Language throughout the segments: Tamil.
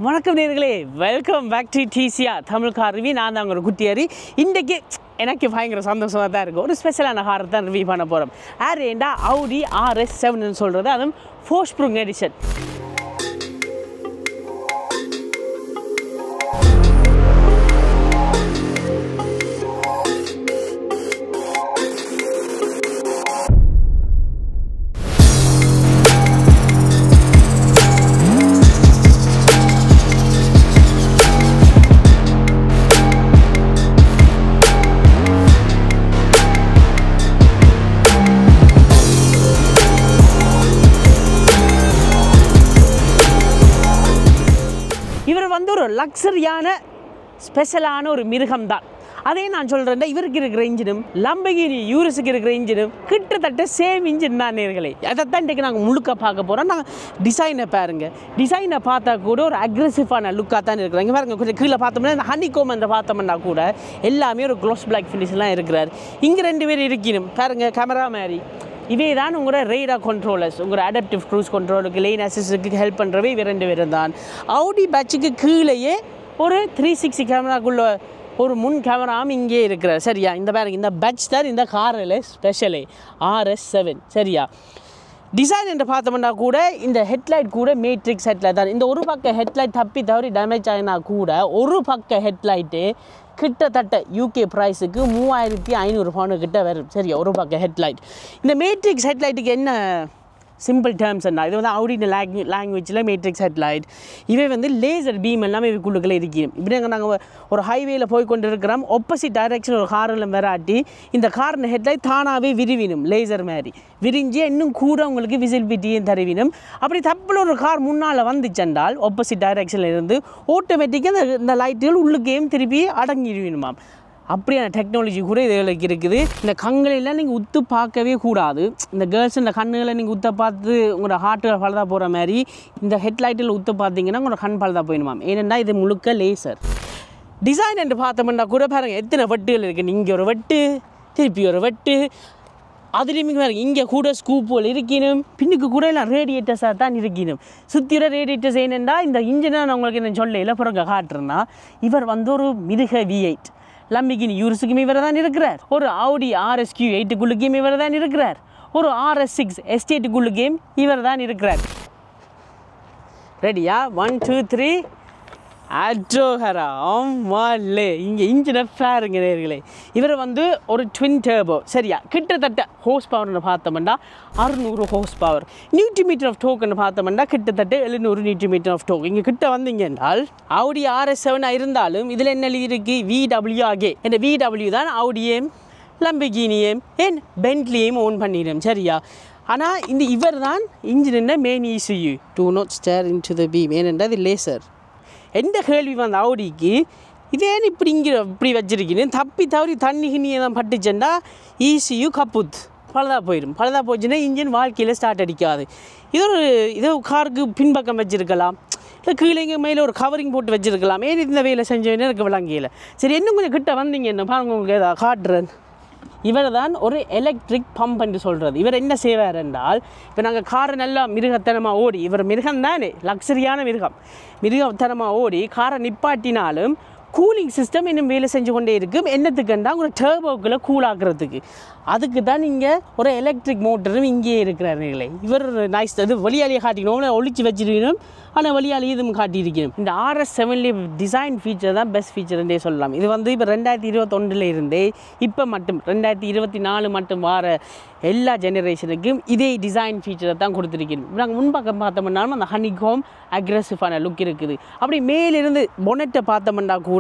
வணக்கம் நேயர்களே, welcome back to DCR Tamil car review. நான் தான் உங்களோட குட்டியாரி. இன்றைக்கி எனக்கு பயங்கர சந்தோஷமாக தான் இருக்கும். ஒரு ஸ்பெஷலான காரை தான் ரிவ்யூ பண்ண போகிறோம். ஏண்டா Audi RS7 சொல்கிறது, அதுவும் Vorsprung எடிஷன். ஒரு லக்ஸரியான ஸ்பெஷலான ஒரு மிருகம் தான். அதே நான் சொல்கிறேன், இவருக்கு இருக்கிற இன்ஜினும் லம்பர்கினி யூரஸுக்கு இருக்கிற இன்ஜினும் கிட்டத்தட்ட சேம் இன்ஜின் தான் நேர்களே. அதைத்தான் இன்றைக்கு நாங்கள் முழுக்க பார்க்க போகிறோம். நாங்கள் டிசைனை பாருங்கள், டிசைனை பார்த்தா கூட ஒரு அக்ரெசிவான லுக்காக தான் இருக்கிறாங்க. இங்கே பாருங்கள், கொஞ்சம் கீழே பார்த்தோம்னா இந்த ஹனிகோம் அந்த பார்த்தோம்னா கூட எல்லாமே ஒரு க்ளோஸ் பிளாக் ஃபினிஷ்லாம் இருக்கிறார். இங்கே ரெண்டு பேர் இருக்கணும் பாருங்கள், கேமரா மாதிரி. இவே தான் உங்களோட ரேடார் கண்ட்ரோலர்ஸ், உங்களோட அடாப்டிவ் க்ரூஸ் கண்ட்ரோலுக்கு, லேன் அசிஸ்டுக்கு ஹெல்ப் பண்ணுறவே இவ ரெண்டு பேரும் தான். Audi பேட்சுக்கு கீழேயே ஒரு 360 கேமராக்குள்ள ஒரு முன் கேமராவும் இங்கே இருக்கிறார். சரியா, இந்த பாருங்க, இந்த பேட்ச் தான் இந்த காரில் ஸ்பெஷலே RS7. சரியா, டிசைன் என்று பார்த்தோம்னா கூட இந்த ஹெட்லைட் கூட மேட்ரிக்ஸ் ஹெட்லைட் தான். இந்த ஒரு பக்க ஹெட்லைட் தப்பி தவறி டேமேஜ் ஆகினா கூட ஒரு பக்க ஹெட்லைட்டு கிட்டத்தட்ட யூகே ப்ரைஸுக்கு 3500 பவுண்டு கிட்ட வரும். சரியா, ஒரு பக்கம் ஹெட்லைட். இந்த மேட்ரிக்ஸ் ஹெட்லைட்டுக்கு என்ன சிம்பிள் டேர்ம்ஸ் என்ன, இது வந்து Audi லாங்குவேஜில் மேட்ரிக்ஸ் ஹெட்லைட். இவை வந்து லேசர் பீம் எல்லாமே இவக்குள்ளுக்குள்ளே இருக்கணும். இப்படி நாங்கள் ஒரு ஹைவேயில் போய் கொண்டு இருக்கிறோம், ஆப்போசிட் டைரெக்ஷன் ஒரு காரில் வராட்டி இந்த காரின் ஹெட்லைட் தானாகவே விரிவினும், லேசர் மாதிரி விரிஞ்சு இன்னும் கூட உங்களுக்கு விசிபிலிட்டியும் தருவினும். அப்படி தப்பில் ஒரு கார் முன்னால் வந்துச்சென்றால் ஆப்போசிட் டைரெக்ஷனில் இருந்து ஆட்டோமேட்டிக்காக இந்த லைட்டுகள் உள்ளுக்கையும் திருப்பி அடங்கிடுவினுமாம். அப்படியான டெக்னாலஜி கூட இதுகளுக்கு இருக்குது. இந்த கண்களெல்லாம் நீங்கள் உத்து பார்க்கவே கூடாது. இந்த கேர்ள்ஸ் இந்த கண்ணுகளை நீங்கள் உத்த பார்த்து உங்களோட ஹார்ட்டு பழுதாக போகிற மாதிரி இந்த ஹெட்லைட்டில் உத்து பார்த்தீங்கன்னா உங்களோட கண் பழுதாக போயிடுமாம். ஏனென்னா இது முழுக்க லேசர் டிசைன் என்று பார்த்தோம்னா கூட பாருங்கள் எத்தனை வெட்டுகள் இருக்குது. இங்கே ஒரு வெட்டு, திருப்பி ஒரு வெட்டு, அதுலேயுமே பாருங்கள் இங்கே கூட ஸ்கூப்புகள் இருக்கணும், பின்னுக்கு கூட எல்லாம் ரேடியேட்டர்ஸாக தான் இருக்கணும். சுற்றிற ரேடியேட்டர்ஸ் ஏனென்றா இந்த இன்ஜினை நான் உங்களுக்கு என்ன சொல்ல இல்லை பிறகு காட்டுறேன்னா, இவர் வந்து ஒரு மிருக V8 லம்பர்கினி யூரஸுக்கும் இவர் தான் இருக்கிறார். ஒரு Audi RSQ8க்குள்ளுக்கும் இவர் தான் இருக்கிறார். ஒரு RS6 S8க்குள்ளுக்கும் இவர் தான் இருக்கிறார். ரெடியா? 1 2 3 அட்ரோஹரா. ஆமாலே, இங்கே இன்ஜினை பாருங்க நேர்களே. இவர் வந்து ஒரு ட்வின் டர்போ. சரியா, கிட்டத்தட்ட ஹோஸ் பவர்னு பார்த்தோம்னா 600 horse power. Newton metre of டோக்குன்னு பார்த்தோம்னா கிட்டத்தட்ட 700 நியூட்ரி மீட்டர் ஆஃப் டோக். இங்கே கிட்ட வந்தீங்க என்றால் Audi RS7 இருந்தாலும் இதில் என்ன எழுதியிருக்கு? VWAG. இந்த VW தான் Audiயும் லம்பர்கினியும் ஏன் பென்ட்லியும் ஓன் பண்ணிடும். சரியா, ஆனால் இந்த இவர் தான் engine main ECU. Do not stare into the beam. ஏனென்றால் இது லேசர். எந்த கேள்வி வந்து Audiக்கு இதேன்னு இப்படி வச்சிருக்கீங்க, தப்பி தவறி தண்ணி கிண்ணியை தான் பட்டுச்சேன்னா ECU கப்புத் பழுதாக போயிடும். பழுதாக போச்சுன்னா இன்ஜின் வாழ்க்கையில் ஸ்டார்ட் அடிக்காது. இது காருக்கு பின்பக்கம் வச்சுருக்கலாம், இல்லை கீழே இங்கே மேலே ஒரு கவரிங் போட்டு வச்சுருக்கலாம். ஏன் இந்த வேலை செஞ்சவனே எனக்கு விளங்கியில். சரி, இன்னும் கொஞ்சம் கிட்ட வந்தீங்க என்ன பாருங்க, உங்களுக்கு ஏதாவது காட்டுறேன். இவர் தான் ஒரு எலக்ட்ரிக் பம்ப் என்று சொல்கிறது. இவர் என்ன செய்வார் என்றால், இப்போ நாங்கள் காரை நல்லா மிருகத்தனமாக ஓடி, இவர் மிருகம் தானே, லக்ஸரியான மிருகத்தனமாக ஓடி காரை நிப்பாட்டினாலும் கூலிங் சிஸ்டம் இன்னும் வேலை செஞ்சு கொண்டே இருக்கும். என்னத்துக்குண்டா உங்களை டர்போக்குள்ளே கூலாக்குறதுக்கு. அதுக்கு தான் நீங்கள் ஒரு எலக்ட்ரிக் மோட்டரும் இங்கேயே இருக்கிறார்களே. இவர் நைஸ். அது வழியாலேயே காட்டிக்கணும், ஒழிச்சு வச்சுருக்கணும், ஆனால் வழியாலேயே இதுவும் காட்டியிருக்கணும். இந்த RS7 டிசைன் ஃபீச்சர் தான் பெஸ்ட் ஃபீச்சர்ன்றே சொல்லலாம். இது வந்து இப்போ 2021 இருந்தே இப்போ மட்டும் 2024 மட்டும் வார எல்லா ஜெனரேஷனுக்கும் இதே டிசைன் ஃபீச்சரை தான் கொடுத்துருக்கணும். நாங்கள் முன்பக்கம் பார்த்தோம்னாலும் அந்த ஹனிகோம் அக்ரெசிவான லுக் இருக்குது. அப்படி மேலிருந்து பொனெட்டை பார்த்தோம்னா கூட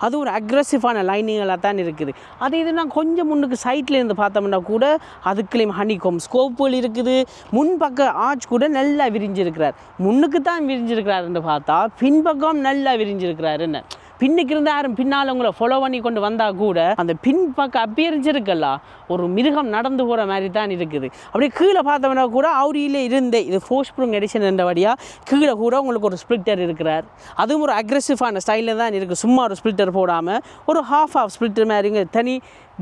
அது ஒரு அக்ரெசிவான லைனிங்களாக தான் இருக்குது. அது இது நான் கொஞ்சம் முன்னுக்கு சைட்டில் இருந்து பார்த்தோம்னா கூட அதுக்குள்ளேயும் ஹனிகோம் ஸ்கோப்புகள் இருக்குது. முன்பக்க ஆர்ச் கூட நல்லா விரிஞ்சிருக்கிறார். முன்னுக்கு தான் விரிஞ்சிருக்கிறாருன்னு பார்த்தா பின்பக்கம் நல்லா விரிஞ்சிருக்கிறாரு. என்ன பின்னுக்கு இருந்து யாரும் பின்னால் உங்களை ஃபாலோ பண்ணி கொண்டு வந்தால் கூட அந்த பின் பக்கம் அப்பியரன்ஸ் இருக்குல்ல ஒரு மிருகம் நடந்து போகிற மாதிரி தான் இருக்குது. அப்படியே கீழே பார்த்தோம்னா கூட ஆடியில் இருந்தே இது ஃபோர்ஸ்ப்ரூங் எடிஷன் என்றபடியாக கீழே கூட உங்களுக்கு ஒரு ஸ்ப்ளிட்டர் இருக்கிறார். அதுவும் ஒரு அக்ரெசிவான ஸ்டைலில் தான் இருக்குது. சும்மா ஒரு ஸ்ப்ளிட்டர் போடாமல் ஒரு ஹாஃப் ஸ்ப்ளிட்டர் மாதிரிங்க தனி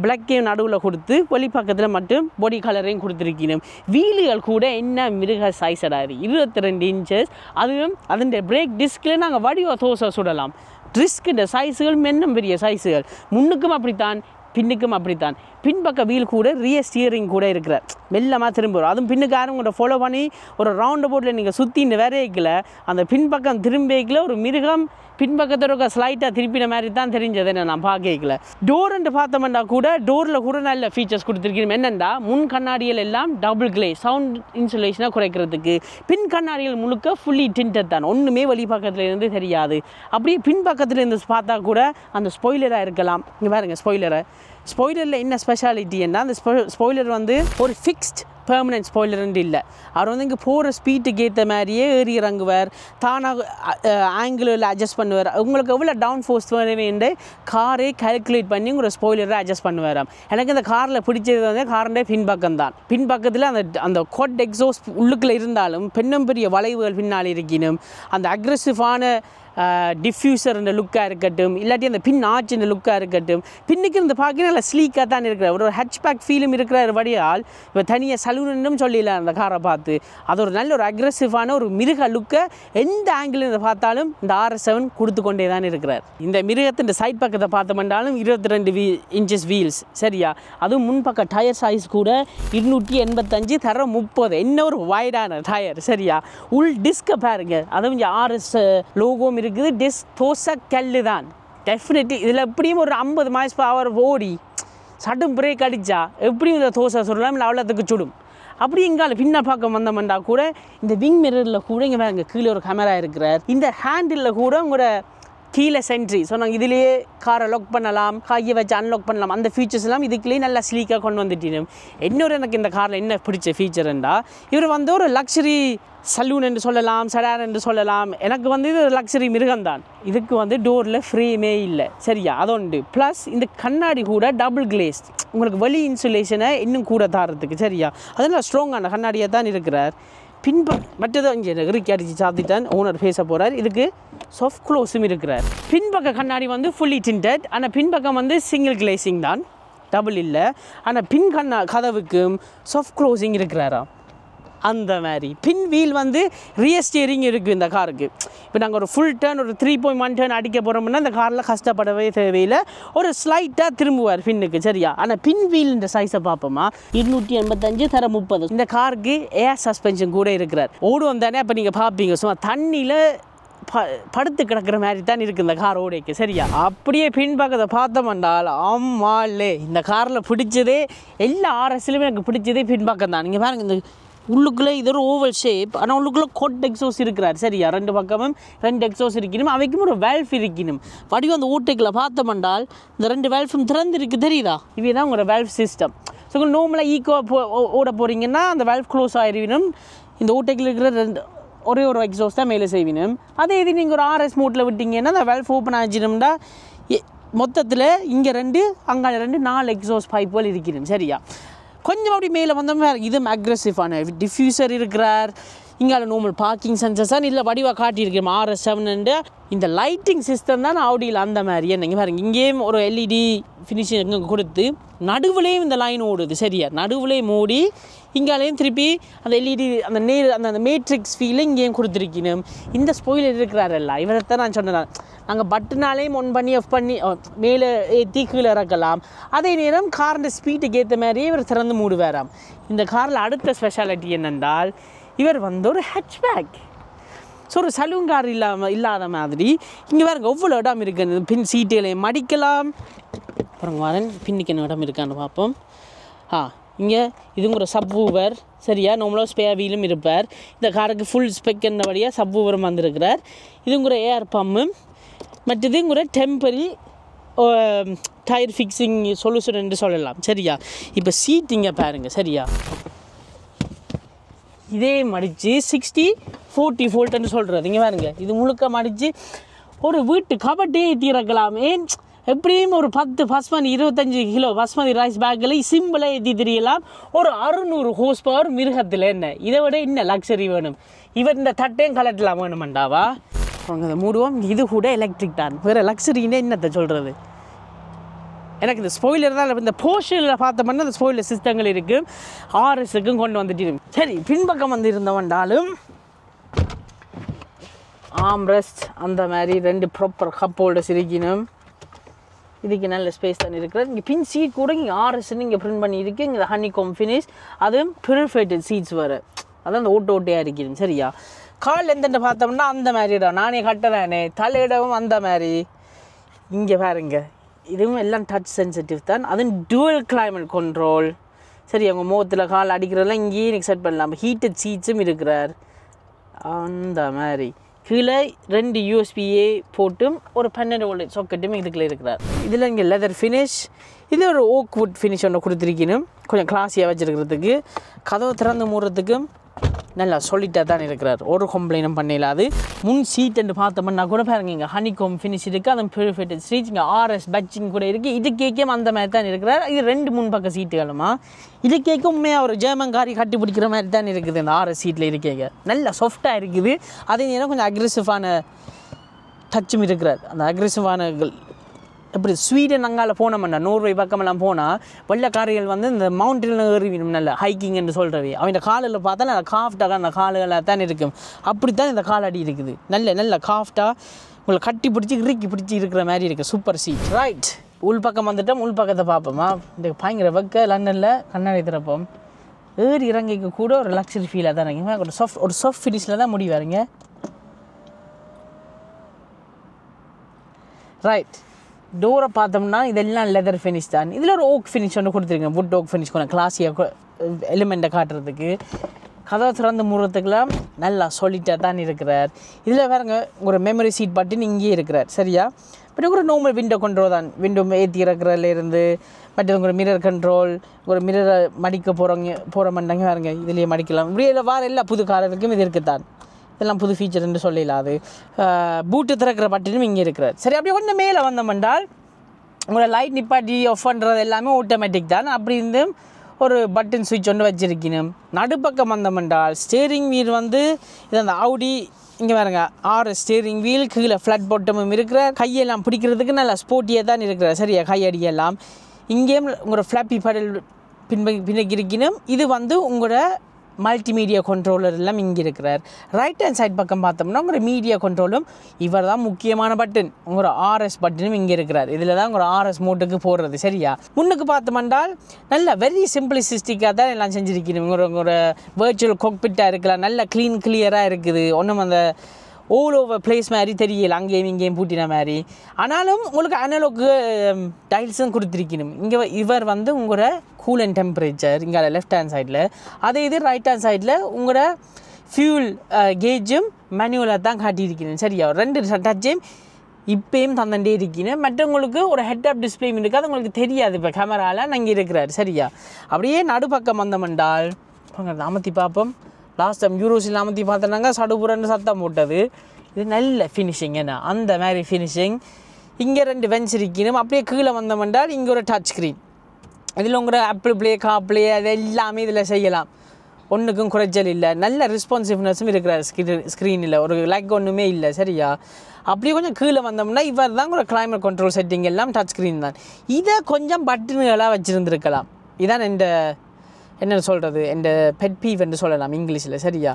பிளாக்கையும் நடுவில் கொடுத்து வெளிப்பக்கத்தில் மட்டும் பாடி கலரையும் கொடுத்துருக்கணும். வீலுகள் கூட என்ன மிருக சைஸ் அடாது 22 இன்ச்சஸ். அதுவும் அதன் பிரேக் டிஸ்கில் நாங்கள் வடிவ தோசை சுடலாம். டிஸ்கின்ற சைஸுகள் மென்னும் பெரிய சைஸுகள். முன்னுக்கும் அப்படித்தான் பின்னுக்கும் அப்படித்தான். பின்பக்க வீல் கூட ரியர் ஸ்டியரிங் கூட இருக்கிற மெல்லமாக திரும்ப வரும். அதுவும் பின்னுக்காரும் உங்களை ஃபாலோ பண்ணி ஒரு ரவுண்ட் போர்ட்டில் நீங்கள் சுற்றி இந்த வேறைக்கில் அந்த பின்பக்கம் திரும்பிக்கல ஒரு மிருகம் பின்பக்கத்தோட ஸ்லைட்டாக திருப்பின மாதிரி தான் தெரிஞ்சது நான் பார்க்கல. டோர்ன்ட்டு பார்த்தோம்னா கூட டோரில் கூட நல்ல ஃபீச்சர்ஸ் கொடுத்துருக்கணும். என்னென்னா முன் கண்ணாடிகள் எல்லாம் டபுள் கிளேஸ் சவுண்ட் இன்சுலேஷனாக குறைக்கிறதுக்கு. பின் கண்ணாடிகள் முழுக்க ஃபுல்லி டிண்டட் தான், ஒன்றுமே வெளி பக்கத்தில் இருந்து தெரியாது. அப்படியே பின்பக்கத்தில் இருந்து பார்த்தா கூட அந்த ஸ்பாய்லராக இருக்கலாம். இங்கே பாருங்கள் ஸ்பாய்லரில் என்ன ஸ்பெஷாலிட்டின்னா அந்த ஸ்பாய்லர் வந்து ஒரு ஃபிக்ஸ்ட் பெர்மனன்ட் ஸ்பாய்லர்ன்ட்டு இல்லை. அவர் வந்து இங்கே போகிற ஸ்பீட்டுக்கு ஏற்ற மாதிரியே ஏறி இறங்குவார், தானாக ஆங்கிளில் அட்ஜஸ்ட் பண்ணுவார். உங்களுக்கு எவ்வளோ டவுன் ஃபோர்ஸ் வேணுமென்று காரே கால்குலேட் பண்ணி உங்களோட ஸ்பாய்லரை அட்ஜஸ்ட் பண்ணுவாராம். எனக்கு இந்த காரில் பிடிச்சது வந்து காரண்டே பின்பக்கம் தான். பின்பக்கத்தில் அந்த கொட் எக்ஸோஸ் உள்ளுக்குள்ளே இருந்தாலும் பெண்ணும் பெரிய வளைவுகள் பின்னால் இருக்கணும். அந்த அக்ரெசிவான டிஃப்யூசர் இந்த லுக்காக இருக்கட்டும், இல்லாட்டி அந்த பின் ஆச்சுன்ற லுக்காக இருக்கட்டும், பின்னுக்கு இருந்து பார்க்க நல்லா ஸ்லீக்காக தான் இருக்கிற ஒரு ஹட்ச்பேக் ஃபீலும் இருக்கிற வழியால் இப்போ தனியாக சலூனுன்னு சொல்லிடலாம் அந்த காரை பார்த்து. அது ஒரு நல்ல ஒரு அக்ரெசிவான ஒரு மிருக லுக்கை எந்த ஆங்கிள் இருந்து பார்த்தாலும் இந்த RS7 கொடுத்து கொண்டே தான் இருக்கிறார். இந்த மிருகத்தின் சைட் பக்கத்தை பார்த்தோம்னாலும் 22 இன்ச்சஸ் வீல்ஸ் சரியா. அதுவும் முன்பக்க டயர் சைஸ் கூட 285 தர 30. என்ன ஒரு வைடான டயர் சரியா. உள் டிஸ்கை பாருங்க, அதுவும் RS லோகோவும் இருக்குது. டிஸ்க் தோசை கல்லு தான் டெஃபினெட்லி. இதில் எப்படியும் ஒரு 50 மைல்ஸ் பர் ஹவர் ஓடி சட்டும் பிரேக் அடித்தா எப்படியும் இந்த தோசை சுடலாம், இல்லை அவ்வளோத்துக்கு சுடும். அப்படி இங்கால பின்ன பக்கம் வந்தோம்னா கூட இந்த விங் மிரரில் கூட இங்கே வேறு கீழே ஒரு கேமரா இருக்கிறார். இந்த ஹேண்டிலில் கூட உங்களோட கீழே சென்ட்ரி சொன்னாங்க இதிலேயே காரை லாக் பண்ணலாம், கையை வச்சு அன்லாக் பண்ணலாம். அந்த ஃபீச்சர்ஸ் எல்லாம் இதுக்குள்ளேயே நல்லா ஸ்லீக்காக கொண்டு வந்துட்டேன். இன்னொரு எனக்கு இந்த காரில் என்ன பிடிச்ச ஃபீச்சர்ண்டா இவர் வந்து ஒரு லக்ஸரி சலூன் என்று சொல்லலாம், செடான் என்று சொல்லலாம். எனக்கு வந்து இது லக்ஸரி மிருகம்தான். இதுக்கு வந்து டோரில் ஃப்ரேமே இல்லை சரியா, அதோண்டு ப்ளஸ் இந்த கண்ணாடி கூட டபுள் கிளேஸ் உங்களுக்கு வெளி இன்சுலேஷனை இன்னும் கூட தாரத்துக்கு சரியா. அதனால் ஸ்ட்ராங்கான கண்ணாடியாக தான் இருக்கிறார். மற்றது இங்கே இறுக்கி அடித்து சாத்திட்டான் ஓனர் பேச போகிறார். இதுக்கு சாஃப்ட் க்ளோஸும் இருக்கிறார். பின்பக்க கண்ணாடி வந்து ஃபுல்லி டிண்டட், ஆனால் பின்பக்கம் வந்து சிங்கிள் கிளேசிங் தான், டபுள் இல்லை. ஆனால் பின் கதவுக்கும் சாஃப்ட் க்ளோசிங் இருக்கிறாரா அந்த மாதிரி. பின் வீல் வந்து ரியர் ஸ்டியரிங் இருக்குது இந்த காருக்கு. இப்போ நாங்கள் ஒரு ஃபுல் டர்ன் ஒரு 3.1 டர்ன் அடிக்க போகிறோம்னா இந்த காரில் கஷ்டப்படவே தேவையில்லை, ஒரு ஸ்லைட்டாக திரும்புவார் பின்னுக்கு சரியா. ஆனால் பின் வீல்ன்ற சைஸை பார்ப்போமா 285 தர 30. இந்த காருக்கு ஏர் சஸ்பென்ஷன் கூட இருக்கிறார். ஓடுவோம் தானே, அப்போ நீங்கள் பார்ப்பீங்க சும்மா தண்ணியில் படுத்து கிடக்கிற மாதிரி தான் இருக்குது இந்த கார் ஓடைக்கு சரியா. அப்படியே பின்பக்கத்தை பார்த்தோம்னால் ஆமாலே இந்த காரில் பிடிச்சதே எல்லா RSலையுமே எனக்கு பிடிச்சதே பின்பக்கம் தான். நீங்கள் பாருங்கள் இந்த உள்ளுக்குள்ளே இது ஒரு ஓவல் ஷேப், ஆனால் உள்ளுக்குள்ளே கொட் எக்ஸோஸ் இருக்கிறார் சரியா. 2 பக்கமும் 2 எக்ஸோஸ் இருக்கணும், அவைக்கும் ஒரு வேல்ஃப் இருக்கணும். வடிவம் அந்த ஓட்டைக்கில் பார்த்தோம்னால் இந்த 2 வேல்ஃபும் திறந்துருக்கு தெரியுதா. இவே தான் உங்களோட வேல்ஃப் சிஸ்டம். ஸோ நார்மலாக ஓட போகிறீங்கன்னா அந்த வேல்ஃப் க்ளோஸ் ஆகிருவினும் இந்த ஓட்டைக்கில் இருக்கிற ஒரே ஒரு எக்ஸோஸ் தான் மேலே செய்வினும். அதே இது நீங்கள் ஒரு RS மோட்டில் விட்டிங்கன்னா அந்த வேல்ஃப் ஓப்பன் ஆகிடும்னா மொத்தத்தில் இங்கே 2 அங்கே 2 4 எக்ஸோஸ் பைப்புகள் இருக்கணும் சரியா. கொஞ்சம் அப்படி மேலே வந்தோம்னா இதுவும் அக்ரெசிவான டிஃப்யூசர் இருக்கிறார். இங்கே நார்மல் பார்க்கிங் சென்சர்ஸாக இல்லை வடிவாக காட்டியிருக்கேன் RS7. இந்த லைட்டிங் சிஸ்டம் தான் ஆடியில் அந்த மாதிரி என்னங்க பாருங்க. இங்கேயும் ஒரு LED ஃபினிஷிங் கொடுத்து நடுவுலேயும் இந்த லைன் ஓடுது சரியா. நடுவுலேயே மூடி இங்காலேயும் திருப்பி அந்த LED அந்த மேட்ரிக்ஸ் ஃபீலை இங்கேயும் கொடுத்துருக்கணும். இந்த ஸ்பாய்லர் இருக்கிறாரல்ல இவரைத்தான் நான் சொன்னேன், நாங்கள் பட்டுனாலேயும் ஒன் பண்ணி ஆஃப் பண்ணி மேலே ஏற்றி கீழே இறக்கலாம். அதே நேரம் காரின் ஸ்பீட்டுக்கு ஏற்ற மாதிரியே இவர் திறந்து மூடுவாராம். இந்த காரில் அடுத்த ஸ்பெஷாலிட்டி என்னென்றால் இவர் வந்து ஒரு ஹட்ச்பேக். ஸோ ஒரு சலூன் கார் இல்லாத மாதிரி இங்கே வேறு எவ்வளோ இடம் இருக்குது. பின் சீட்டையும் மடிக்கலாம். அப்புறம் வரேன் பின்னுக்கு என்ன இடம் இருக்கான்னு பார்ப்போம். இங்கே இதுங்க ஒரு சப்வூவர் சரியா. நார்மலாக ஸ்பேர் வீலும் இருப்பார். இந்த காருக்கு ஃபுல் ஸ்பெக் என்னபடியாக சப்வூவரும் வந்திருக்கிறார். இதுங்க ஒரு ஏர் பம்பு, மற்றது ஒரு டெம்பரரி டயர் ஃபிக்ஸிங் சொல்யூஷன் என்று சொல்லலாம் சரியா. இப்போ சீட் இங்கே பாருங்கள் சரியா. இதே மடித்து 60-40 வோல்ட்னு சொல்கிறது இங்கே பாருங்க. இது முழுக்க மடித்து ஒரு வீட்டு கபட்டே ஏற்றி இறக்கலாம். ஏன் எப்படியும் ஒரு 10 பஸ்மதி 25 கிலோ பஸ்மதி ரைஸ் பேக்கில் சிம்பிளாக ஏற்றி தெரியலாம். ஒரு 600 ஹோஸ் பவர் மிருகத்தில் என்ன இதை விட இன்னும் லக்ஸரி வேணும். இவர் இந்த தட்டையும் கலட்டலாம் வேணுமெண்டாவா அவங்க இதை மூடுவோம். இது கூட எலக்ட்ரிக் தான், வேறு லக்ஸரின்னே என்னத்தை சொல்கிறது. எனக்கு இந்த ஸ்பாயிலர் தான் இந்த போர்ஷனில் பார்த்தோம்னா அந்த ஸ்பாயிலர் சிஸ்டங்கள் இருக்குது. ஆர்எஸ்க்கும் கொண்டு வந்துட்டு சரி. பின்பக்கம் வந்து இருந்தவன்டாலும் ஆம்ரெஸ்ட் அந்த மாதிரி 2 ப்ராப்பர் கப் ஹோல்டர்ஸ் இருக்கணும். இதுக்கு நல்ல ஸ்பேஸ் தான் இருக்கிறது. இங்கே பின் சீட் கூட இங்கே ஆர்எஸ்ன்னு இங்கே பிரிண்ட் பண்ணியிருக்கு. இங்கே ஹனிகாம் ஃபினிஷ், அதுவும் பியூரிஃபைடு சீட்ஸ் வேறு, அதான் அந்த ஓட்டையாக இருக்குது. சரியா, கால் எந்தெண்டு பார்த்தோம்னா அந்த மாதிரி இடம் நானே கட்டுறேனே, தலையிடவும் அந்த மாதிரி. இங்கே பாருங்க, இதுவும் எல்லாம் டச் சென்சிட்டிவ் தான். அதுவும் டுவல் கிளைமேட் கண்ட்ரோல். சரி, அவங்க முகத்தில் கால் அடிக்கிறதெல்லாம் இங்கேயே எனக்கு செட் பண்ணலாம். ஹீட்டட் சீட்ஸும் இருக்கிறார் அந்த மாதிரி. கீழே 2 USB-A போட்டும் ஒரு 12 வோல்ட் சாக்கெட்டும் இதுக்குள்ளே இருக்கிறார். இதில் இங்கே லெதர் ஃபினிஷ், இது ஒரு ஓக் வுட் ஃபினிஷ் ஒன்று கொடுத்துருக்கணும், கொஞ்சம் கிளாஸியாக வச்சுருக்கிறதுக்கு. கதவை திறந்து மூடுறதுக்கும் நல்லா சொல்லிட்டாக தான் இருக்கிறார், ஒரு கம்ப்ளைண்டும் பண்ணல. அது முன் சீட் என்று பார்த்தோம்னா கூட பாருங்க, இங்கே ஹனிகாம் ஃபினிஷ் இருக்குது, அதுவும் பியூரிஃபைடு சீட், இங்கே RS பட்ஜிங் கூட இருக்குது. இது கேட்கும் அந்த மாதிரி தான் இருக்கிறார். இது 2 முன்பக்க சீட்டுகளுமா இது கேட்கும் உண்மையாக ஒரு ஜெர்மன் காரி கட்டி பிடிக்கிற மாதிரி தான் இருக்குது. இந்த RS சீட்டில் இருக்கேங்க நல்லா சாஃப்டாக இருக்குது. அதே நேரம் கொஞ்சம் அக்ரெசிவான டச்சும் இருக்கிறார். அந்த அக்ரெசிவான எப்படி ஸ்வீடன் அங்கால போனோம்னா நோர்வே பக்கமெல்லாம் போனால் வெள்ளக்காரிகள் வந்து இந்த மவுண்டனில் ஏறிவிடும், நல்ல ஹைக்கிங் என்று சொல்கிறவே. அவன் காலில் பார்த்தா நல்ல காஃப்டாக அந்த கால்களாக தான் இருக்கும். அப்படித்தான் இந்த காலடி இருக்குது, நல்ல காஃப்டாக உங்களை கட்டி பிடிச்சி இறுக்கி பிடிச்சி இருக்கிற மாதிரி இருக்குது. Super seat. ரைட், உள் பக்கம் வந்துட்டோம். உள் பக்கத்தை பார்ப்போமா, இந்த பயங்கர வைக்க லண்டனில் கண்ணாடி திறப்போம். ஏறி இறங்கிக்க கூட ஒரு லக்ஸரி ஃபீலாக தான் இருக்குங்க. ஒரு சாஃப்ட் ஃபினிஷில் தான் முடிவாருங்க. ரைட், டோரை பார்த்தோம்னா இதெல்லாம் லெதர் ஃபினிஷ் தான். இதில் ஒரு ஓக் ஃபினிஷ் ஒன்று கொடுத்துருக்கேன், வுட் ஓக் ஃபினிஷ் கொஞ்சம் கிளாஸியாக எலிமெண்ட்டை காட்டுறதுக்கு. கதவை திறந்து மூடுறதுக்கெல்லாம் நல்லா சொல்லிட்டாக தான் இருக்கிறார். இதில் வேறுங்க ஒரு மெமரி சீட் பட்டின்னு இங்கேயே இருக்கிறார். சரியா, பட் ஒரு நார்மல் விண்டோ கண்ட்ரோல் தான். விண்டோ ஏற்றி இறக்குறதுலேருந்து மற்றது ஒரு மிரர் கண்ட்ரோல், ஒரு மிரரை மடிக்க போகிற மாட்டாங்க வேறுங்க, இதுலேயே மடிக்கலாம். இப்படியே வார எல்லா புது காரருக்கும் இது இருக்குது தான். இதெல்லாம் புது ஃபீச்சர்ன்னு சொல்லலாம். அது பூட்டு திறக்கிற பட்டனும் இங்கே இருக்கிறார். சரி, அப்படியே கொஞ்சம் மேலே வந்தோம்னால் உங்களோட லைட் நிப்பாட்டி ஆஃப் பண்ணுறது எல்லாமே ஆட்டோமேட்டிக் தான். அப்படி இருந்து ஒரு பட்டன் சுவிட்ச் ஒன்று வச்சுருக்கணும். நடுப்பக்கம் வந்தோம்னால் ஸ்டேரிங் வீல் வந்து இது அந்த ஆடி இங்கே பாருங்க, 6 ஸ்டேரிங் வீல், கீழே ஃப்ளட் பாட்டமும் இருக்கிற, கையெல்லாம் பிடிக்கிறதுக்கு நல்லா ஸ்போர்ட்டியாக தான் இருக்கிறார். சரியா, கையடியெல்லாம் இங்கேயும் உங்களோட ஃப்ளாப்பி படல் பின்னக்கி இருக்கணும். இது வந்து உங்களோட மல்டிமீடியா கண்ட்ரோலர் எல்லாம் இங்கே இருக்கிறார். ரைட் ஹேண்ட் சைட் பக்கம் பார்த்தோம்னா உங்களோட மீடியா கண்ட்ரோலும் இவர் தான் முக்கியமான பட்டன். உங்களோட RS பட்டனும் இங்கே இருக்கிறார். இதில் தான் உங்களோட RS மோட்டுக்கு போடுறது. சரியா, முன்னுக்கு பார்த்தோம்னால் நல்ல வெரி சிம்பிளிசிஸ்டிக்காக தான் எல்லாம் செஞ்சுருக்கணும். உங்களோட வேர்ச்சுவல் காக்பிட்டாக இருக்கலாம், நல்ல கிளியராக இருக்குது. ஒன்றும் அந்த ஓல் ஓவர் பிளேஸ் மாதிரி தெரியல, அங்கேயும் இங்கேயும் பூட்டின மாதிரி. ஆனாலும் உங்களுக்கு அனலோக்கு டைல்ஸும் கொடுத்துருக்கணும். இங்கே இவர் வந்து உங்களோட கூல் அண்ட் டெம்பரேச்சர் இங்கே லெஃப்ட் ஹேண்ட் சைடில், அதே இது ரைட் ஹேண்ட் சைடில் உங்களோட ஃபியூல் கேஜும் மேனுவலாக தான் காட்டியிருக்கணும். சரியா, 2 டச்சையும் இப்போயும் தந்தண்டே இருக்கணும். மற்றவங்களுக்கு ஒரு ஹெட் அப் டிஸ்பிளேயும் இருக்காது, உங்களுக்கு தெரியாது. இப்போ கேமராவில் நாங்கள் இருக்கிறார். சரியா, அப்படியே நடுப்பக்கம் வந்தோம்னால் அமர்த்தி பார்ப்போம். லாஸ்ட் டைம் யூரோஸில் அமர்த்தி பார்த்தோன்னாங்க சடுபுரன்னு சத்தம் போட்டது. இது நல்ல ஃபினிஷிங், என்ன அந்த மாதிரி ஃபினிஷிங். இங்கே 2 பெஞ்ச் இருக்கணும். அப்படியே கீழே வந்தோம்னால் இங்கே ஒரு டச் ஸ்க்ரீன். இதில் உங்களோட ஆப்பிள் ப்ளே, காப்ளே அது எல்லாமே இதில் செய்யலாம். ஒன்றுக்கும் குறைச்சல் இல்லை. நல்ல ரெஸ்பான்சிவ்னஸும் இருக்கிறார் ஸ்க்ரீனில், ஒரு லைக் ஒன்றுமே இல்லை. சரியா, அப்படியே கொஞ்சம் கீழே வந்தோம்னா இவர் தான் உங்களோட கிளைமேட் கண்ட்ரோல் செட்டிங் எல்லாம் டச் ஸ்க்ரீன் தான். இதை கொஞ்சம் பட்டனுகளாக வச்சுருந்துருக்கலாம். இதான் என்ன சொல்கிறது, இந்த பெட் பீவ் என்று சொல்லலாம் இங்கிலீஷில். சரியா,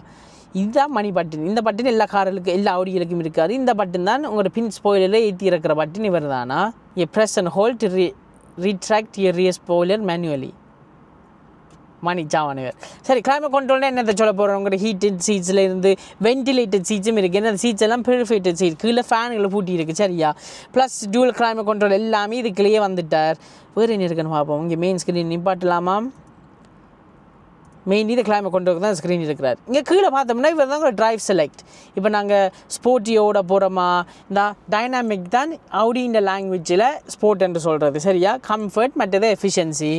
இதுதான் மணி பட்டன். இந்த பட்டன் எல்லா கார்களுக்கும் எல்லா ஆடிகளுக்கும் இருக்காது. இந்த பட்டன் தான் உங்களோட பின் ஸ்பாயிலரில் ஏற்றி இருக்கிற பட்டன் இவர் தானா. ஏ press and hold retract your rear spoiler manually. மணி ஜாவானவர். சரி, கிளைமேட் கண்ட்ரோல்னா என்னத்தை சொல்ல போகிறோம், உங்களோட ஹீட்டட் சீட்ஸில் இருந்து வென்டிலேட்டட் சீட்ஸும் இருக்குது. ஏன்னா அந்த சீட்ஸ் எல்லாம் பியூரிஃபைட்டட் சீட், கீழே ஃபேனுகளை பூட்டி இருக்குது. சரியா, ப்ளஸ் டூவல் கிளைமேட் கண்ட்ரோல் எல்லாமே இதுக்குள்ளேயே வந்துட்டார். வேறு என்ன இருக்குன்னு பார்ப்போம். இங்கே மெயின் ஸ்க்ரீன் நிப்பாட்டலாமா, மெயின் இது கிளைமேட் கண்ட்ரோலுக்கு தான் ஸ்க்ரீன் இருக்கிறார். இங்கே கீழே பார்த்தோம்னா இவர் தான் ஒரு டிரைவ் செலக்ட். இப்போ நாங்கள் ஸ்போர்ட்டியோட போகிறோமா, இந்த டைனாமிக் தான் ஆடி இந்த லாங்குவேஜில் ஸ்போர்ட் என்று சொல்கிறது. சரியா, கம்ஃபர்ட் மற்றது எஃபிஷியன்சி.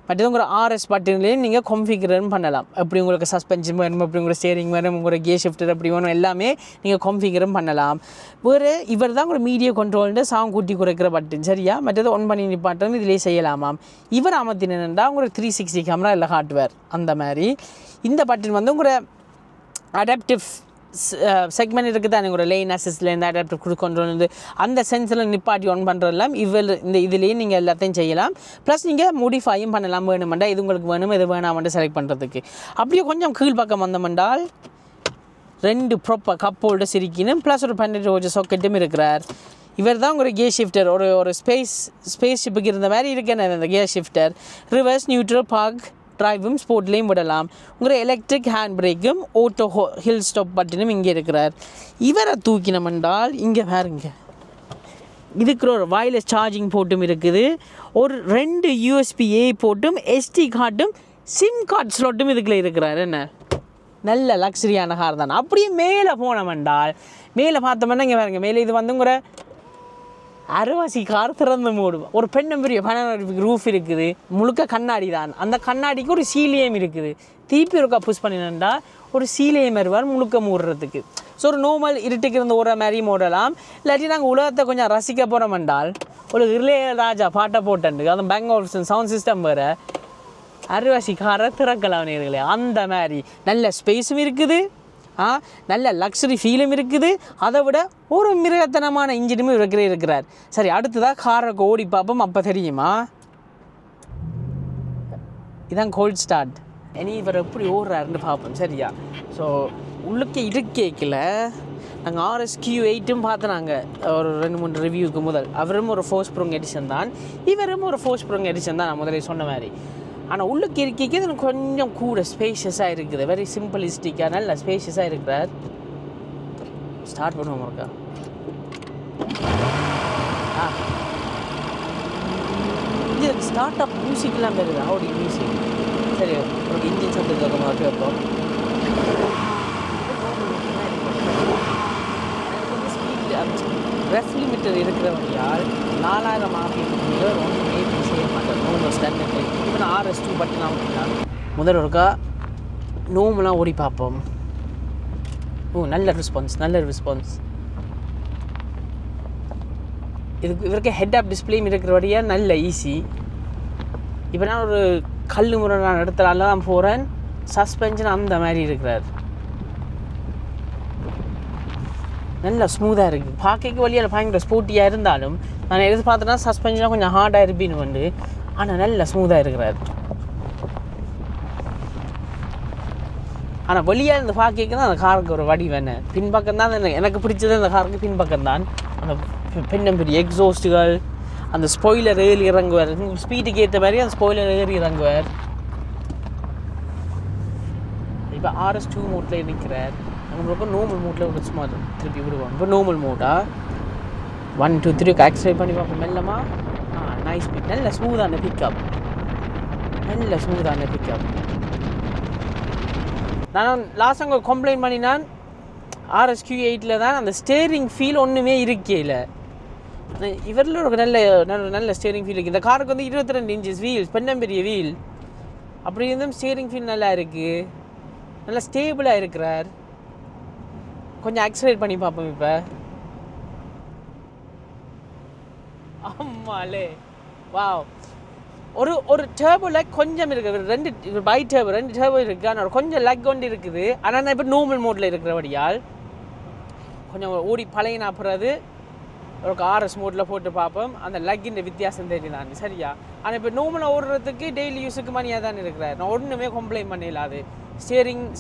மற்றது உங்களோட ஆர்எஸ் பட்டன்லேயும் நீங்கள் கான்ஃபிகரும் பண்ணலாம். எப்படி உங்களுக்கு சஸ்பென்ஷன் வேணும், எப்படி உங்களுக்கு ஸ்டேரிங் வேணும், உங்களோட கியர் ஷிஃப்டர் எப்படி வேணும், எல்லாமே நீங்கள் கான்ஃபிகரும் பண்ணலாம். வேறு இவர் தான் உங்களோட மீடியா கண்ட்ரோல்ட்டு சவுண்ட் கூட்டி குறைக்கிற பட்டன் சரியா. மற்றது ஒன் பண்ணி நிப்பாட்டும் இதிலே செய்யலாமாம். இவர் அமர்த்தினா உங்களோட 360 கேமரா இல்லை ஹார்ட்வேர் அந்த மாதிரி. இந்த பட்டன் வந்து உங்களோட அடாப்டிவ் செக்மெண்ட் இருக்குது தான். உங்களோட லைன் அசிஸ்ட்லேருந்து அடாப்டிவ் க்ரூஸ் கண்ட்ரோல்லேருந்து அந்த சென்ஸில் நிப்பாட்டி ஒன் பண்ணுறதெல்லாம் இந்த இதுலேயே நீங்கள் எல்லாத்தையும் செய்யலாம். ப்ளஸ் நீங்கள் மோடிஃபையும் பண்ணலாம். வேணுமெண்டா இது உங்களுக்கு வேணும் இது வேணாமெண்டு செலக்ட் பண்ணுறதுக்கு. அப்படியே கொஞ்சம் கீழ்ப்பக்கம் வந்தோம்னால் 2 ப்ராப்பர் கப் ஹோல்டர்ஸ் இருக்கணும். ப்ளஸ் ஒரு 12 வோல்ட் சாக்கெட்டும் இருக்கிறார். இவர் தான் ஒரு கியர் ஷிஃப்டர். ஒரு ஸ்பேஸ் ஷிப்புக்கு இருந்த மாதிரி இருக்கேன் இந்த gear shifter. Reverse, neutral, park, டிரைவும் ஸ்போர்ட்லேயும் விடலாம். உங்களோட எலக்ட்ரிக் ஹேண்ட் பிரேக்கும் ஓட்டோ ஹில் ஸ்டாப் பட்டனும் இங்கே இருக்கிறார். இவரை தூக்கினோம்னால் இங்கே பாருங்க இதுக்கு ஒரு வயர்லெஸ் சார்ஜிங் போர்ட்டும் இருக்குது. ஒரு 2 USB-A போர்ட்டும் SD கார்டும் சிம் கார்ட் ஸ்லாட்டும் இதுக்குள்ளே இருக்கிறார். என்ன நல்ல லக்ஸரியான கார் தான். அப்படியே மேலே போனோம்னால் மேலே பார்த்தோம்னா இங்கே பாருங்க மேலே இது வந்து உங்களோட அரைவாசி கார் திறந்து மூடுவோம். ஒரு பெரிய ரூஃப் இருக்குது. முழுக்க கண்ணாடி தான். அந்த கண்ணாடிக்கு ஒரு சீலியம் இருக்குது. திருப்பி ஒருக்கா புஷ் பண்ணினா ஒரு சீலியம் வருவார் முழுக்க மூடுறதுக்கு. ஸோ ஒரு நார்மல் இருட்டுக்கு இருந்து ஓடுற மாதிரி மூடலாம். இல்லாட்டி நாங்கள் உலகத்தை கொஞ்சம் ரசிக்க போகிறோம் என்றால் ஒரு இளையராஜா பாட்டை போட்டு அந்த பேங்க் ஆஃப் சவுண்ட் சிஸ்டம் வேறு அரைவாசி காரை திறக்கலாம் நேர்களே. அந்த மாதிரி நல்ல ஸ்பேஸும் இருக்குது, நல்ல லக்ஸரி ஃபீலும் இருக்குது. அதை விட ஒரு மிருகத்தனமான இன்ஜினும் இருக்கிறார். சரி, அடுத்ததாக காரை ஓடி பார்ப்போம். அப்போ தெரியுமா இதான் கோல்ட் ஸ்டார்ட். இனி இவர் எப்படி ஓடுறாருன்னு பார்ப்போம் சரியா. ஸோ உள்ளுக்கு இருக்கேக்கில் நாங்கள் RSQ8ம் பார்த்தோம். ஒரு 2-3 ரிவ்யூக்கு முதல் அவரும் ஒரு 4 ஸ்ப்ரங் எடிஷன் தான், இவரும் ஒரு 4 ஸ்ப்ரங் எடிஷன் தான் நான் முதலே சொன்ன மாதிரி. ஆனால் உள்ளுக்கு இருக்கைக்கு இது கொஞ்சம் கூட ஸ்பேஷியஸாக இருக்குது. வெரி சிம்பிளிஸ்டிக்காக நல்ல ஸ்பேஷியஸாக இருக்கிறார். ஸ்டார்ட் பண்ணுவோம் இருக்கா. இது ஸ்டார்ட் அப் மியூசிக்லாம் வருது. அவருடைய மியூசிக் சரி ஒரு இன்ஜின் சத்தத்துக்கு மாற்றி வைப்போம். ரெஃப் லிமிட்டர் இருக்கிறவங்கயால் 4000 RPM ஒன்றுமே செய்ய மாட்டேன். நோமல் ஸ்டாண்டர்ட் இப்போ நான் RS2 பட்டன் அப்படின்னா முதல் ஒருக்கா நோமெலாம் ஓடி பார்ப்போம். நல்ல ரெஸ்பான்ஸ். இவருக்கு ஹெட் ஆப் டிஸ்பிளேயும் இருக்கிறபடியாக நல்ல ஈஸி. இப்போ நான் ஒரு கல் முறை நான் இடத்துல தான் போகிறேன். சஸ்பென்ஷன் அந்த மாதிரி இருக்கிறார். நல்லா ஸ்மூத்தாக இருக்குது. பார்க்க வழியால் பயங்கர ஸ்போர்ட்டியாக இருந்தாலும் நான் எதிர்பார்த்தேன்னா சஸ்பென்ஷனாக கொஞ்சம் ஹார்டாக இருப்பின்னு வந்து, ஆனால் நல்லா ஸ்மூத்தாக இருக்கிறார். ஆனால் வெளியாக இந்த பார்க்க தான் அந்த காருக்கு ஒரு வடி வேணும். பின்பக்கம் தான் எனக்கு பிடிச்சது. அந்த காருக்கு பின்பக்கம் தான் அந்த பெரிய எக்ஸாஸ்ட்டுகள், அந்த ஸ்பாய்லர் ஏறி இறங்குவார். ஸ்பீடுக்கு ஏற்ற மாதிரி அந்த ஸ்பாய்லர் ஏறி இறங்குவார். இப்போ RS2 மோட்டில் நிற்கிறார். நம்மளுக்கு நார்மல் மோட்டில் ஒரு சும்மா திருப்பி விடுவோம். இப்போ நார்மல் மோட்டா 1 2 3 ஆக்சிலேட் பண்ணி பார்ப்போம் மெல்லமா. Nice speed. நல்ல ஸ்மூத்தான பிக்கப். நான் லாஸ்ட் அங்கே கம்ப்ளைண்ட் பண்ணினான் RSQ8 தான் அந்த ஸ்டேரிங் ஃபீல் ஒன்றுமே இருக்கையில். இவரில் ஒரு நல்ல ஸ்டேரிங் ஃபீல் இருக்குது. இந்த காருக்கு வந்து 22 இன்ச்சஸ் வீல்ஸ், பெரிய வீல். அப்படி இருந்தும் ஸ்டேரிங் ஃபீல் நல்லா இருக்குது. நல்லா ஸ்டேபிளாக இருக்கிறார். கொஞ்சம் ஆக்சிலேட் பண்ணி பார்ப்போம். இப்போ ஆமாலே வாவ். ஒரு டர்போவில் கொஞ்சம் இருக்குது. 2 பை டர்போ 2 டர்போ இருக்குது. ஆனால் கொஞ்சம் லக் கொண்டு இருக்குது. ஆனால் நான் இப்போ நார்மல் மோட்டில் இருக்கிறபடியால் கொஞ்சம் ஓடி பழையனா அப்புறது ஒரு RS மோட்டில் போட்டு பார்ப்போம். அந்த லக்கின் வித்தியாசம் தெரியுதான் சரியா. ஆனால் இப்போ நார்மலாக ஓடுறதுக்கு டெய்லி யூஸுக்கு மணியாக தான் இருக்கிறார். நான் ஒன்றுமே கம்ப்ளைண்ட் பண்ணிடலாது.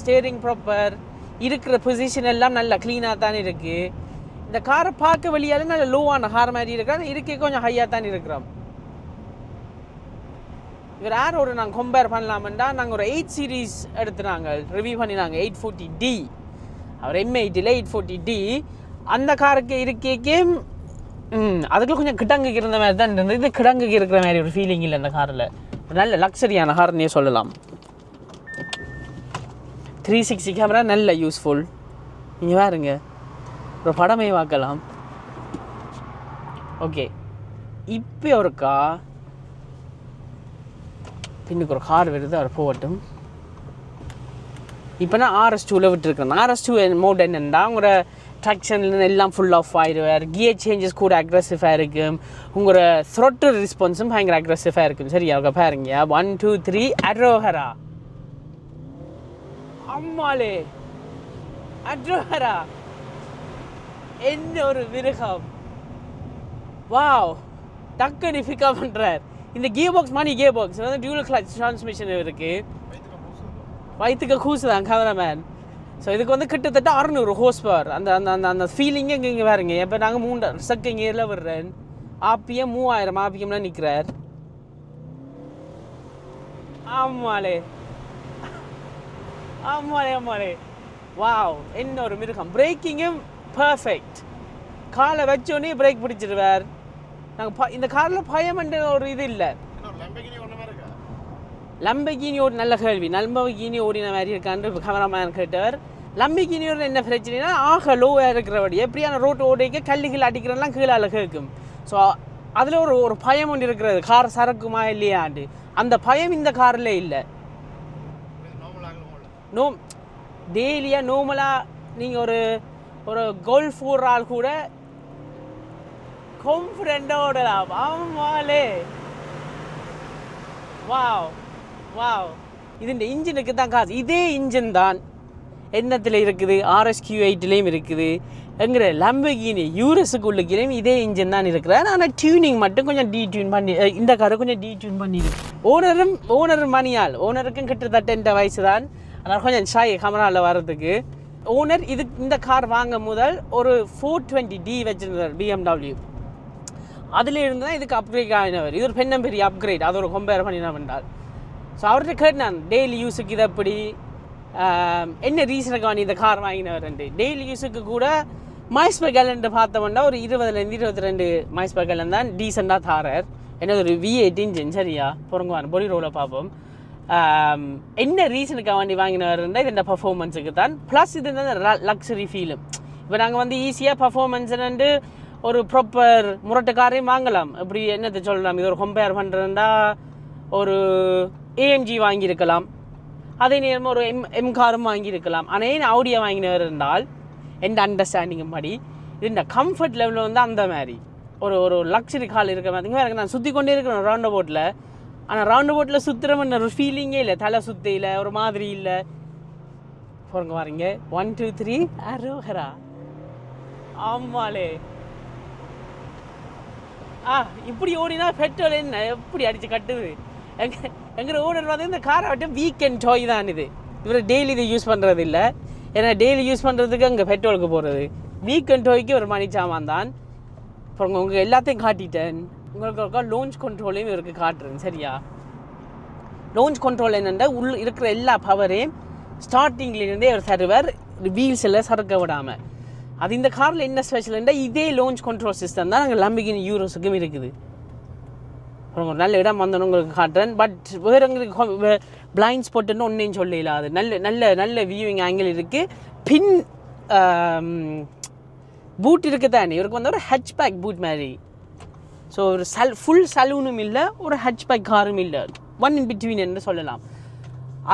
ஸ்டேரிங் ப்ராப்பர் இருக்கிற பொசிஷன் எல்லாம் நல்லா க்ளீனாக தான் இருக்குது. இந்த காரை பார்க்க வெளியால் நல்ல லோவான கார் மாதிரி இருக்கிறார். இருக்கே கொஞ்சம் ஹையாக தான் இருக்கிறோம். இவர் யாரோட நாங்கள் கம்பேர் பண்ணலாமெண்டா நாங்கள் ஒரு 8 சீரீஸ் எடுத்துனாங்க ரிவ்யூ பண்ணினாங்க. 840D அவர் M8 840D அந்த காருக்கு இருக்கே அதுக்குள்ள கொஞ்சம் கிடங்குக்கு இருந்த மாதிரி தான் இருந்தது. இது கிடங்குக்கு இருக்கிற மாதிரி ஒரு ஃபீலிங் இல்லை அந்த காரில். நல்ல லக்ஸரியான கார்னே சொல்லலாம். 360 கேமரா நல்ல யூஸ்ஃபுல். நீங்கள் பாருங்க ஒரு படமே பார்க்கலாம். ஓகே இப்போ ஒருக்கா பின்னுக்கு ஒரு கார் வருது, அவர் போகட்டும். இப்போ நான் RS2ல விட்டுருக்கேன். RS2 மோட் என்னென்னா உங்களோட ட்ராக்ஷன் எல்லாம் ஃபுல் ஆஃப் ஆயிடுவார். கியர் சேஞ்சஸ் கூட அக்ரெசிவாக இருக்கும். உங்களோட த்ரோட்டல் ரெஸ்பான்ஸும் பயங்கர அக்ரெசிவாக இருக்கும். சரியா பாருங்க. 1 2 3 அரோஹரா. அம்மாளே அரோஹரா, என்ன ஒரு மிருகம். வாவ், டக்குன்னு பிக்கப் பண்ணுறார். இந்த கியர் பாக்ஸ் மணி கியர் பாக்ஸ் வந்து டியூவல் கிளட்ச் டிரான்ஸ்மிஷன் இருக்குது. வயிற்றுக்கு கூசு தான் கேமராமேன். ஸோ இதுக்கு வந்து கிட்டத்தட்ட 600 ஹோர்ஸ் பவர். அந்த அந்த அந்த அந்த ஃபீலிங்கே இங்கே வேறுங்க. இப்போ நாங்கள் 3 செகண்ட் கியரில் விடுறேன். RPM 3000 RPMல நிற்கிறார். ஆமாலே ஆமாலே ஆமாலே, வாவ், என்ன ஒரு மிருகம். பிரேக்கிங்கும் பர்ஃபெக்ட். காலை வச்சோடனே பிரேக் பிடிச்சிடுவார். நாங்கள் இந்த காரில் பயம்ன்ற ஒரு இது இல்லை. லம்பகினி ஓடி, நல்ல கேள்வி. லம்பகினி ஓடின மாதிரி இருக்கான்னு கேமராமேன் கேட்டவர். லம்பகினியோட என்ன பிரச்சனைனா ஆக லோவாக இருக்கிறபடி எப்படியான ரோட்டு ஓடிக்க கல்லுகள் அடிக்கிறதெல்லாம் கீழே கேட்கும். ஸோ அதில் ஒரு பயம் ஒன்று இருக்கிறது, கார் சரக்குமா இல்லையாண்டு. அந்த பயம் இந்த காரில் இல்லை. டெய்லியாக நார்மலாக நீங்கள் ஒரு கோல்ஃப் ஆள் கூட கான்ஃபிடென்ட்டாக ஓடலாம். ஆமாலே, வாவ் வாவ். இது இந்த இன்ஜினுக்கு தான் காசு. இதே இன்ஜின் தான் என்னத்தில் இருக்குது, RSQ8லேயும் இருக்குது. எங்கிற லம்பகினி யூரஸுக்குள்ளுக்கிலையும் இதே இன்ஜின் தான் இருக்கிறார். ஆனால் டியூனிங் மட்டும் கொஞ்சம் டீடியூன் பண்ணி, இந்த காரை கொஞ்சம் டீடியூன் பண்ணியிருக்கு. ஓனரும் மணியால், ஓனருக்கும் கிட்டத்தட்ட இந்த வயசு தான். அதனால் கொஞ்சம் ஷாய் கமராவில் வர்றதுக்கு. ஓனர் இந்த கார் வாங்க முதல் ஒரு 420D வச்சுருந்தார் BMW. அதில் இருந்து தான் இதுக்கு அப்கிரேட் ஆகினவர். இது ஒரு பெரிய அப்கிரேட். அது ஒரு கம்பேர் பண்ணினா பண்ணார். ஸோ அவர்கிட்ட கேட்டான் டெய்லி யூஸுக்கு இதை எப்படி என்ன ரீசனுக்கான இந்த கார் வாங்கினவர். டெய்லி யூஸுக்கு கூட மைல்ஸ் பெர் கேலன் பார்த்தோம்னா ஒரு 20லேருந்து 22 மைல்ஸ் பெர் கேலன் தான் டீசெண்டாக தாரார். என்ன ஒரு V8 இன்ஜின். சரியா பொறுங்குவான், பொடி ரோவில் பார்ப்போம். என்ன ரீசனுக்காக வண்டி வாங்கினவர்னா இது இந்த பர்ஃபார்மன்ஸுக்கு தான். ப்ளஸ் இது இந்த லக்ஸரி ஃபீலும். இப்போ நாங்கள் வந்து ஈஸியாக பர்ஃபார்மன்ஸ்ன்னு ஒரு ப்ராப்பர் முரட்டு காரையும் வாங்கலாம். இப்படி என்னத்தை சொல்லலாம், இது ஒரு கம்பேர் பண்ணுறதுண்டா ஒரு AMG வாங்கியிருக்கலாம். அதே நேரமாக ஒரு M காரும் வாங்கியிருக்கலாம். ஆனால் ஏன் ஆடியோ வாங்கினவர் இருந்தால் எந்த அண்டர்ஸ்டாண்டிங்கும் படி இது இந்த கம்ஃபர்ட் லெவலில் வந்து அந்த மாதிரி ஒரு லக்ஸரி கால் இருக்கிற மாதிரி எனக்கு நான் சுற்றி கொண்டே இருக்கிறேன் ரவுண்ட் போட்டில். ஆனால் ரவுண்ட் போட்டில் சுற்றுறவன் ஒரு ஃபீலிங்கே இல்லை, தலை சுத்தையில் ஒரு மாதிரி இல்லை. போங்க வாரீங்க. 1 2 3 அரோஹரா. ஆமாலே, இப்படி ஓடினா பெட்ரோல் என்ன எப்படி அடித்து கட்டுது. எங்கள் ஓனர் வந்து இந்த காரை விட்டு வீக்கெண்ட் டாய் தான் இது. இவர் டெய்லி இதை யூஸ் பண்ணுறது இல்லை. ஏன்னா டெய்லி யூஸ் பண்ணுறதுக்கு அங்கே பெட்ரோலுக்கு போகிறது. வீக்கெண்ட் டாய்க்கு ஒரு மணி சாமான் தான். அப்புறம் உங்களுக்கு எல்லாத்தையும் காட்டிட்டேன். உங்களுக்கு லான்ச் கண்ட்ரோலையும் இவருக்கு காட்டுறேன். சரியா, லான்ச் கண்ட்ரோல் என்னென்னா இருக்கிற எல்லா பவரையும் ஸ்டார்டிங்லேருந்தே அவர் தருவார், வீல்ஸ் எல்லாம் சறுக்க விடாமல். அது இந்த காரில் என்ன ஸ்பெஷல்னா இதே லான்ச் கண்ட்ரோல் சிஸ்டம் தான் நாங்கள் லம்பகினி யூரோஸுக்கும் இருக்குது. அப்புறம் ஒரு நல்ல இடம் வந்தோன்னு உங்களுக்கு காட்டுறேன். பட் வேறு எங்களுக்கு பிளைண்ட் ஸ்பாட்டுன்னு ஒன்றையும் சொல்லல. அது நல்ல வியூவிங் ஆங்கிள் இருக்குது. பின் பூட் இருக்குது தானே, இவருக்கு வந்து ஒரு ஹட்ச்பேக் பூட் மாதிரி. ஸோ ஒரு ஃபுல் சலூனும் இல்லை, ஒரு ஹட்ச்பேக் காரும் இல்லை, ஒன் இன் பிட்வீன் என்று சொல்லலாம்.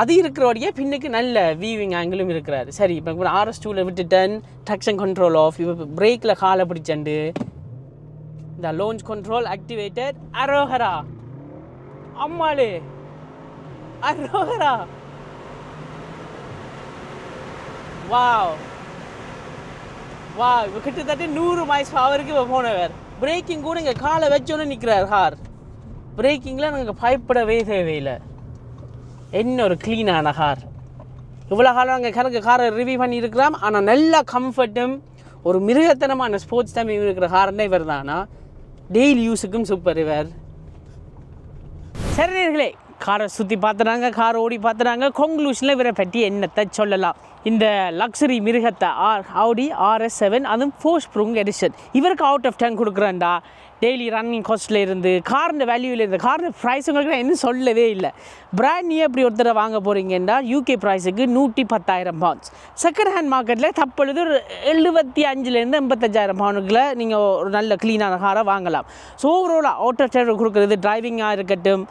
அது இருக்கிறோடைய பின்னுக்கு நல்ல வியூவிங் ஆங்கிளும் இருக்கிறாரு. சரி, இப்போ RS2ல விட்டுட்டேன், ட்ராக்ஷன் கண்ட்ரோல் ஆஃப். இப்போ பிரேக்கில் காலை பிடிச்சண்டு இந்த லான்ச் கண்ட்ரோல் ஆக்டிவேட்டட். அரோஹரா. அம்மாளே அரோஹரா. Wow wow. இப்போ கிட்டத்தட்ட 100 மைல்ஸ் பவருக்கு இப்போ போனவர். பிரேக்கிங் கூட இங்கே காலை வச்சோன்னு நிற்கிறார் கார். பிரேக்கிங்கில் நாங்கள் பயப்படவே தேவையில்லை. என்ன ஒரு க்ளீனான கார். இவ்வளோ காலம் நாங்கள் காரை ரிவ்யூ பண்ணியிருக்கிறோம். ஆனால் நல்ல கம்ஃபர்ட்டும் ஒரு மிருகத்தனமான ஸ்போர்ட்ஸ் டைம் இருக்கிற காரண்டே இவர் தானா. டெய்லி யூஸுக்கும் சூப்பர் இவர். சரி நேயர்களே, காரை சுற்றி பார்த்துறாங்க, காரை ஓடி பார்த்துறாங்க. கன்க்ளூஷனில் இவரை பற்றி என்னத்தை சொல்லலாம். இந்த லக்ஸரி மிருகத்தை ஆடி RS7, அதுவும் 4 ஸ்ப்ரூங் எடிஷன். இவருக்கு அவுட் ஆஃப் 10 கொடுக்குறேன்டா. டெய்லி ரன்னிங் காஸ்ட்டில் இருந்து காரின் வேல்யூவில் இருந்து காரின் ப்ரைஸ் உங்களுக்கு நான் இன்னும் சொல்லவே இல்லை. பிராண்ட் நியூ எப்படி ஒருத்தரை வாங்க போகிறீங்கன்னா UK ப்ரைஸுக்கு 110,000 பவுண்ட்ஸ். செகண்ட் ஹேண்ட் மார்க்கெட்டில் தப்பொழுது ஒரு 75,000 85,000 பவுண்டுக்குள்ள நீங்கள் ஒரு நல்ல க்ளீனான காரை வாங்கலாம். ஸோ ஓவராலாக அவுட் ஆஃப் 10 கொடுக்குறது டிரைவிங்காக இருக்கட்டும்,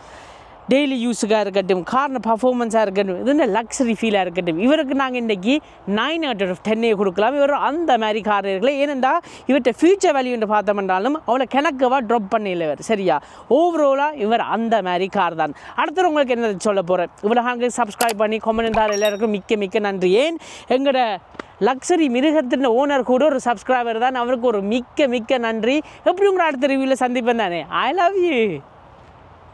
டெய்லி யூஸுக்காக இருக்கட்டும், கார்ன பர்ஃபார்மன்ஸாக இருக்கட்டும், இது லக்ஸரி ஃபீலாக இருக்கட்டும், இவருக்கு நாங்கள் இன்றைக்கி 9 out of 10 கொடுக்கலாம். இவர் அந்த மாதிரி காரர்களை ஏனென்றா இவர்கிட்ட ஃபியூச்சர் வேல்யூன்னு பார்த்தோம்னாலும் அவ்வளோ கணக்கவாக ட்ராப் பண்ணல இவர். சரியா, ஓவராலாக இவர் அந்த மாதிரி கார் தான். அடுத்து உங்களுக்கு என்ன சொல்ல போகிறேன், இவ்வளோ ஹாங்க சப்ஸ்கிரைப் பண்ணி கமெண்ட் எல்லாருக்கும் மிக்க நன்றி. ஏன் எங்களோட லக்ஸரி மிருகத்தின் ஓனர் கூட ஒரு சப்ஸ்கிரைபர் தான், அவருக்கு ஒரு மிக்க நன்றி. எப்படி உங்களை அடுத்த ரிவ்யூவில் சந்திப்பேன் தானே. I love you.